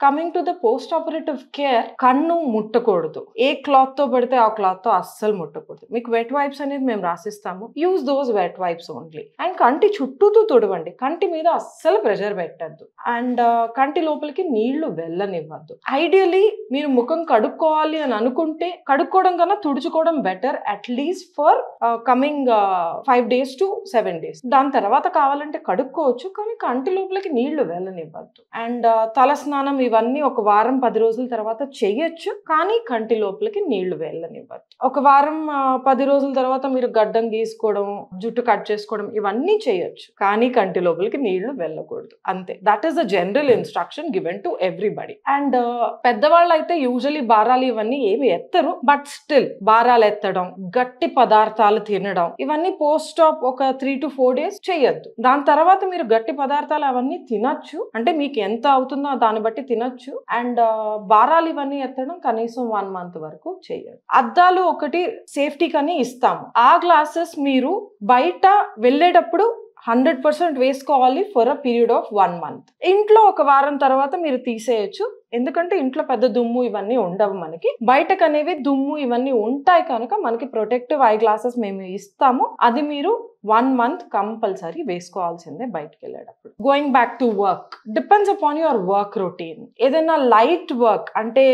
Coming to the post operative care, కన్ను ముట్టకూడదు. ఏ cloth తో పడితే ఆ క్లాత్ తో అస్సలు ముట్టకూడదు. మీకు వెట్ వైప్స్ అనేది మేము రాసిస్తాము, use those wet wipes only. And కంటి చుట్టూతో తుడవండి, కంటి మీద అస్సలు ప్రెషర్ పెట్టద్దు. అండ్ కంటి లోపలికి నీళ్లు వెళ్ళనివ్వద్దు. ఐడియలీ మీరు ముఖం కడుక్కోవాలి అని అనుకుంటే కడుక్కోవడం కన్నా తుడుచుకోవడం better, at least for coming 5 days to 7 days. దాని తర్వాత కావాలంటే కడుక్కోవచ్చు, కానీ కంటి లోపలికి నీళ్లు వెళ్ళనివ్వద్దు. అండ్ తల స్నానం ఇవన్నీ ఒక వారం 10 రోజుల తర్వాత చెయ్యొచ్చు, కానీ కంటి లోపలికి నీళ్లు వెళ్ళనివ్వద్దు. ఒక వారం 10 రోజుల తర్వాత మీరు గడ్డం గీసుకోవడం, జుట్టు కట్ చేసుకోవడం ఇవన్నీ చేయొచ్చు, కానీ కంటి లోపలికి నీళ్లు వెళ్ళకూడదు. అంతే. That is the general instruction given to everybody. And పెద్దవాళ్ళు అయితే యూజువలీ భారాలు ఇవన్నీ ఏమి ఎత్తరు, బట్ స్టిల్ భారాలు ఎత్తడం, గట్టి పదార్థాలు తినడం ఇవన్నీ పోస్ట్ ఆప్ ఒక 3 to 4 days చేయొద్దు. దాని తర్వాత మీరు గట్టి పదార్థాలు అవన్నీ తినొచ్చు, అంటే మీకు ఎంత అవుతుందో దాన్ని బట్టి తినొచ్చు. అండ్ భారాలు ఇవన్నీ ఎత్తడం కనీసం 1 month వరకు చేయొద్దు. అద్దాలు ఒకటి సేఫ్టీ కని ఇస్తాము. ఆ గ్లాసెస్ మీరు బయట వెళ్ళేటప్పుడు 100% వేసుకోవాలి for a period of 1 month. ఇంట్లో ఒక వారం తర్వాత మీరు తీసేయచ్చు, ఎందుకంటే ఇంట్లో పెద్ద దుమ్ము ఇవన్నీ ఉండవు. మనకి బయటకు అనేవి దుమ్ము ఇవన్నీ ఉంటాయి కనుక మనకి ప్రొటెక్టివ్ ఐ గ్లాసెస్ మేము ఇస్తాము. అది మీరు 1 month కంపల్సరీ వేసుకోవాల్సిందే బయటకు వెళ్ళేటప్పుడు. Going back to work, depends upon your work routine. ఏదైనా లైట్ వర్క్ అంటే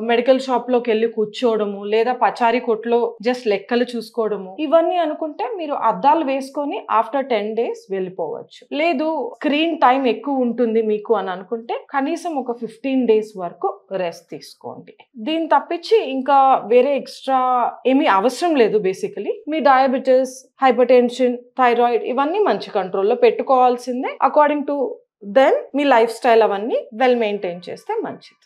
మెడికల్ షాప్ లోకి వెళ్ళి కూర్చోవడము, లేదా పచారీ కొట్లో జస్ట్ లెక్కలు చూసుకోవడము ఇవన్నీ అనుకుంటే మీరు అద్దాలు వేసుకొని ఆఫ్టర్ 10 days వెళ్ళిపోవచ్చు. లేదు స్క్రీన్ టైం ఎక్కువ ఉంటుంది మీకు అని అనుకుంటే కనీసం ఒక 15 days వరకు రెస్ట్ తీసుకోండి. దీన్ని తప్పించి ఇంకా వేరే ఎక్స్ట్రా ఏమీ అవసరం లేదు. బేసికలీ మీ డయాబెటిస్, హైపర్ టెన్షన్, థైరాయిడ్ ఇవన్నీ మంచి కంట్రోల్లో పెట్టుకోవాల్సిందే. అకార్డింగ్ టు దెన్ మీ లైఫ్ స్టైల్ అవన్నీ వెల్ మెయింటైన్ చేస్తే మంచిది.